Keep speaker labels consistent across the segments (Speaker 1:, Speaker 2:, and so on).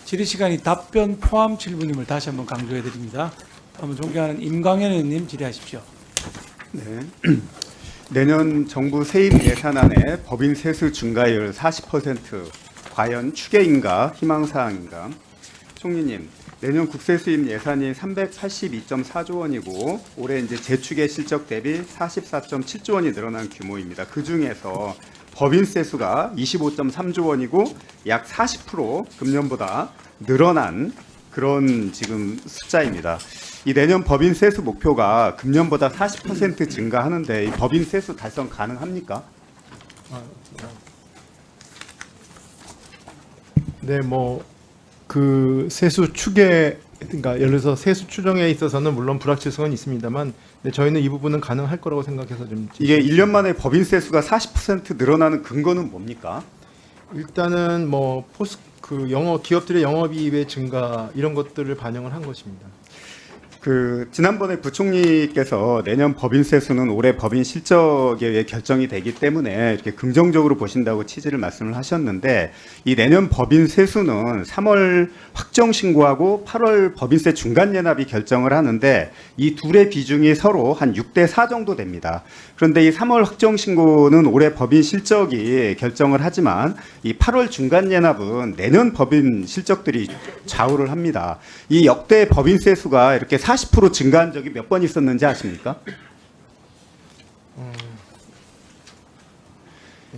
Speaker 1: 질의 시간이 답변 포함 7분임을 다시 한번 강조해 드립니다. 다음은 존경하는 임광현 의원님 질의하십시오.
Speaker 2: 네. 내년 정부 세입 예산안에 법인 세수 증가율 40% 과연 추계인가 희망사항인가? 총리님, 내년 국세 수입 예산이 382.4조 원이고 올해 이제 재추계 실적 대비 44.7조 원이 늘어난 규모입니다. 그 중에서 법인 세수가 25.3조 원이고 약 40% 금년보다 늘어난 그런 지금 숫자입니다. 이 내년 법인 세수 목표가 금년보다 40% 증가하는데 이 법인 세수 달성 가능합니까?
Speaker 3: 네, 그 세수 추계, 그러니까 예를 들어서 세수 추정에 있어서는 물론 불확실성은 있습니다만, 네, 저희는 이 부분은 가능할 거라고 생각해서 좀
Speaker 2: 이게 1년 만에 법인 세수가 40% 늘어나는 근거는 뭡니까?
Speaker 3: 일단은 그 기업들의 영업이익의 증가 이런 것들을 반영을 한 것입니다.
Speaker 2: 지난번에 부총리께서 내년 법인 세수는 올해 법인 실적에 의해 결정이 되기 때문에 이렇게 긍정적으로 보신다고 취지를 말씀을 하셨는데 이 내년 법인 세수는 3월 확정 신고하고 8월 법인세 중간 연합이 결정을 하는데 이 둘의 비중이 서로 한 6대 4 정도 됩니다. 그런데 이 3월 확정 신고는 올해 법인 실적이 결정을 하지만 이 8월 중간 연합은 내년 법인 실적들이 좌우를 합니다. 이 역대 법인 세수가 이렇게 40% 증가한 적이 몇 번 있었는지 아십니까?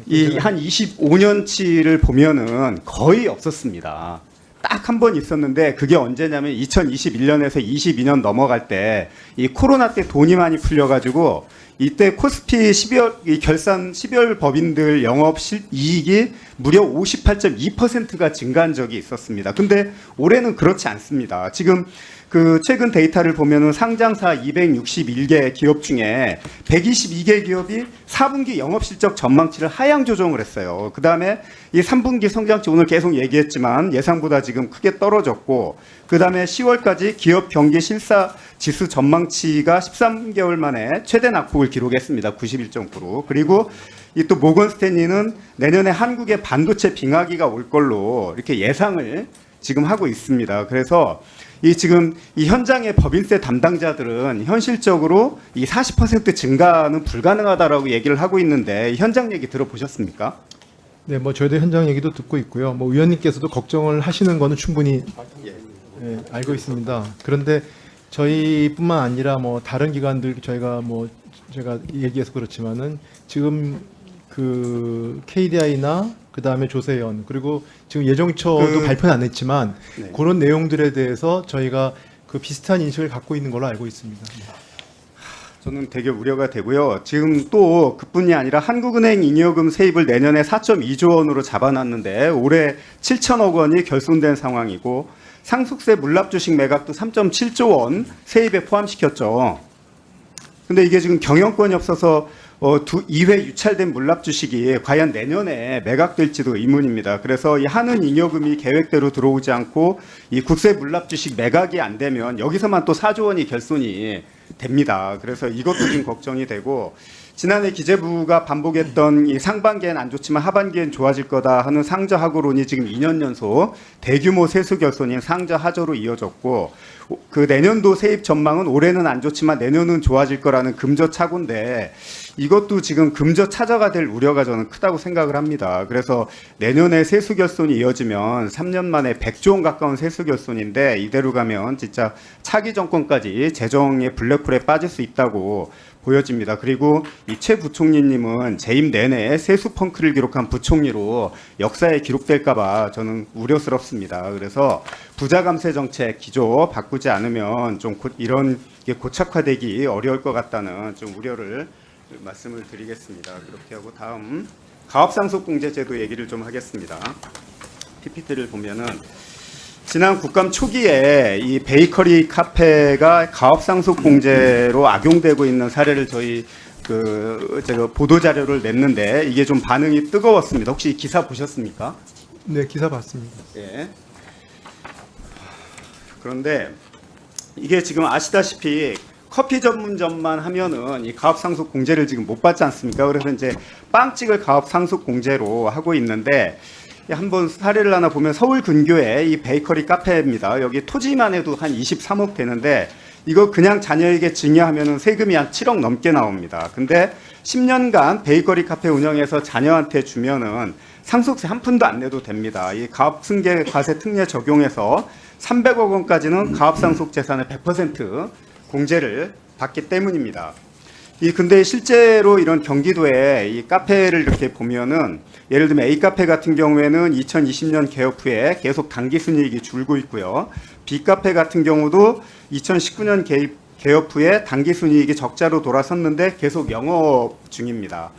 Speaker 2: 이 한 25년치를 보면은 거의 없었습니다. 딱 한 번 있었는데 그게 언제냐면 2021년에서 22년 넘어갈 때 이 코로나 때 돈이 많이 풀려가지고 이때 코스피 12월 결산 12월 법인들 영업 이익이 무려 58.2%가 증가한 적이 있었습니다. 근데 올해는 그렇지 않습니다. 지금 최근 데이터를 보면은 상장사 261개 기업 중에 122개 기업이 4분기 영업 실적 전망치를 하향 조정을 했어요. 그다음에 이 3분기 성장치 오늘 계속 얘기했지만 예상보다 지금 크게 떨어졌고 그다음에 10월까지 기업 경기 실사 지수 전망치가 13개월 만에 최대 낙폭을 기록했습니다. 91.9로. 그리고 이 또 모건 스탠리는 내년에 한국의 반도체 빙하기가 올 걸로 이렇게 예상을 지금 하고 있습니다. 그래서 지금 이 현장의 법인세 담당자들은 현실적으로 이 40% 증가는 불가능하다라고 얘기를 하고 있는데 현장 얘기 들어보셨습니까?
Speaker 3: 네, 저희도 현장 얘기도 듣고 있고요. 의원님께서도 걱정을 하시는 거는 충분히 알고 있습니다. 그런데 저희뿐만 아니라 다른 기관들 제가 얘기해서 그렇지만은 지금 KDI나 그다음에 조세현 그리고 지금 예정처도 발표는 안 했지만
Speaker 2: 네.
Speaker 3: 그런 내용들에 대해서 저희가 비슷한 인식을 갖고 있는 걸로 알고 있습니다.
Speaker 2: 저는 되게 우려가 되고요. 지금 또 그뿐이 아니라 한국은행 잉여금 세입을 내년에 4.2조 원으로 잡아놨는데 올해 7천억 원이 결손된 상황이고 상속세 물납주식 매각도 3.7조 원 세입에 포함시켰죠. 근데 이게 지금 경영권이 없어서 2회 유찰된 물납주식이 과연 내년에 매각될지도 의문입니다. 그래서 이 한은 잉여금이 계획대로 들어오지 않고 이 국세 물납주식 매각이 안 되면 여기서만 또 4조 원이 결손이 됩니다. 그래서 이것도 지금 걱정이 되고 지난해 기재부가 반복했던 이 상반기엔 안 좋지만 하반기엔 좋아질 거다 하는 상저 하고론이 지금 2년 연속 대규모 세수 결손인 상저 하저로 이어졌고 내년도 세입 전망은 올해는 안 좋지만 내년은 좋아질 거라는 금저 차고인데 이것도 지금 금저 차저가 될 우려가 저는 크다고 생각을 합니다. 그래서 내년에 세수 결손이 이어지면 3년 만에 100조 원 가까운 세수 결손인데 이대로 가면 진짜 차기 정권까지 재정의 블랙홀에 빠질 수 있다고 보여집니다. 그리고 이 최 부총리님은 재임 내내 세수 펑크를 기록한 부총리로 역사에 기록될까봐 저는 우려스럽습니다. 그래서 부자 감세 정책 기조 바꾸지 않으면 좀 이런 게 고착화되기 어려울 것 같다는 좀 우려를 말씀을 드리겠습니다. 그렇게 하고 다음 가업상속공제제도 얘기를 좀 하겠습니다. PPT를 보면은 지난 국감 초기에 이 베이커리 카페가 가업상속공제로 악용되고 있는 사례를 제가 보도 자료를 냈는데 이게 좀 반응이 뜨거웠습니다. 혹시 기사 보셨습니까?
Speaker 3: 네, 기사 봤습니다.
Speaker 2: 예. 그런데 이게 지금 아시다시피 커피 전문점만 하면은 이 가업상속 공제를 지금 못 받지 않습니까? 그래서 이제 빵찍을 가업상속 공제로 하고 있는데 한번 사례를 하나 보면 서울 근교에 이 베이커리 카페입니다. 여기 토지만 해도 한 23억 되는데 이거 그냥 자녀에게 증여하면은 세금이 한 7억 넘게 나옵니다. 근데 10년간 베이커리 카페 운영해서 자녀한테 주면은 상속세 한 푼도 안 내도 됩니다. 이 가압승계 과세 특례 적용해서 300억 원까지는 가압상속 재산의 100% 공제를 받기 때문입니다. 근데 실제로 이런 경기도에 이 카페를 이렇게 보면은 예를 들면 A 카페 같은 경우에는 2020년 개업 후에 계속 당기 순이익이 줄고 있고요. B 카페 같은 경우도 2019년 개업 후에 당기 순이익이 적자로 돌아섰는데 계속 영업 중입니다.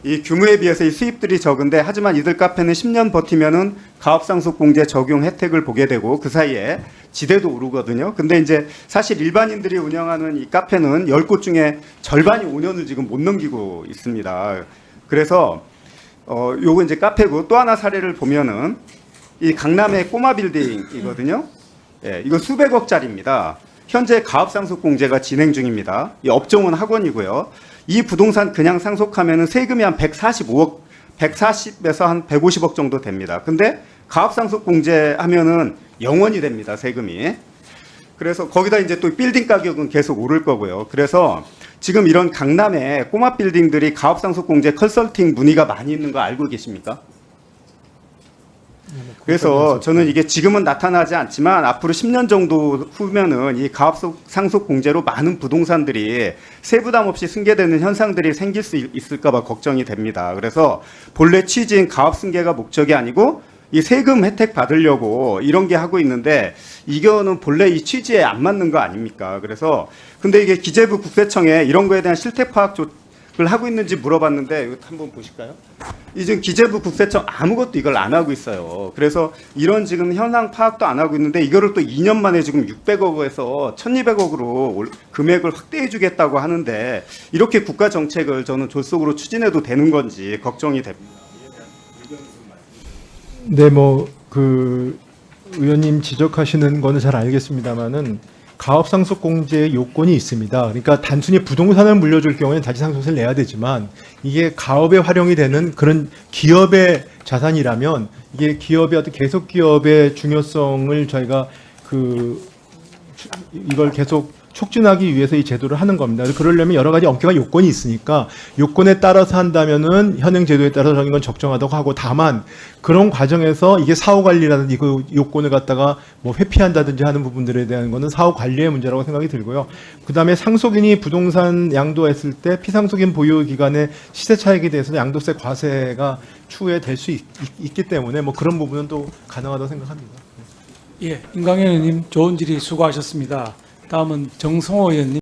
Speaker 2: 이 규모에 비해서 이 수입들이 적은데 하지만 이들 카페는 10년 버티면은 가압상속공제 적용 혜택을 보게 되고 그 사이에 지대도 오르거든요. 근데 이제 사실 일반인들이 운영하는 이 카페는 10곳 중에 절반이 5년을 지금 못 넘기고 있습니다. 그래서 요거 이제 카페고 또 하나 사례를 보면은 이 강남의 꼬마 빌딩이거든요. 예, 이거 수백억짜리입니다. 현재 가압상속공제가 진행 중입니다. 이 업종은 학원이고요. 이 부동산 그냥 상속하면은 세금이 한 140에서 한 150억 정도 됩니다. 근데 가압상속공제하면은 0원이 됩니다. 세금이. 그래서 거기다 이제 또 빌딩 가격은 계속 오를 거고요. 그래서 지금 이런 강남의 꼬마 빌딩들이 가압상속공제 컨설팅 문의가 많이 있는 거 알고 계십니까? 그래서 저는 이게 지금은 나타나지 않지만 앞으로 10년 정도 후면은 이 가압상속공제로 많은 부동산들이 세부담 없이 승계되는 현상들이 생길 수 있을까 봐 걱정이 됩니다. 그래서 본래 취지인 가압승계가 목적이 아니고 이 세금 혜택 받으려고 이런 게 하고 있는데 이거는 본래 이 취지에 안 맞는 거 아닙니까? 그래서 근데 이게 기재부 국세청에 이런 거에 대한 실태 파악을 하고 있는지 물어봤는데 이거 한번 보실까요? 지금 기재부 국세청 아무것도 이걸 안 하고 있어요. 그래서 이런 지금 현황 파악도 안 하고 있는데 이거를 또 2년 만에 지금 600억에서 1,200억으로 금액을 확대해 주겠다고 하는데 이렇게 국가 정책을 저는 졸속으로 추진해도 되는 건지 걱정이 됩니다.
Speaker 3: 네, 그 의원님 지적하시는 거는 잘 알겠습니다만은 가압상속공제의 요건이 있습니다. 그러니까 단순히 부동산을 물려줄 경우에는 다시상속세를 내야 되지만 이게 가업에 활용이 되는 그런 기업의 자산이라면 이게 기업의 어떤 계속 기업의 중요성을 저희가 이걸 계속 촉진하기 위해서 이 제도를 하는 겁니다. 그러려면 여러 가지 엄격한 요건이 있으니까 요건에 따라서 한다면은 현행 제도에 따라서 저는 이건 적정하다고 하고 다만 그런 과정에서 이게 사후 관리라든지 그 요건을 갖다가 뭐 회피한다든지 하는 부분들에 대한 거는 사후 관리의 문제라고 생각이 들고요. 그다음에 상속인이 부동산 양도했을 때 피상속인 보유 기간의 시세 차익에 대해서는 양도세 과세가 추후에 될 수 있기 때문에 뭐 그런 부분은 또 가능하다고 생각합니다.
Speaker 1: 예, 임강현 의원님 좋은 질의 수고하셨습니다. 다음은 정성호 의원님.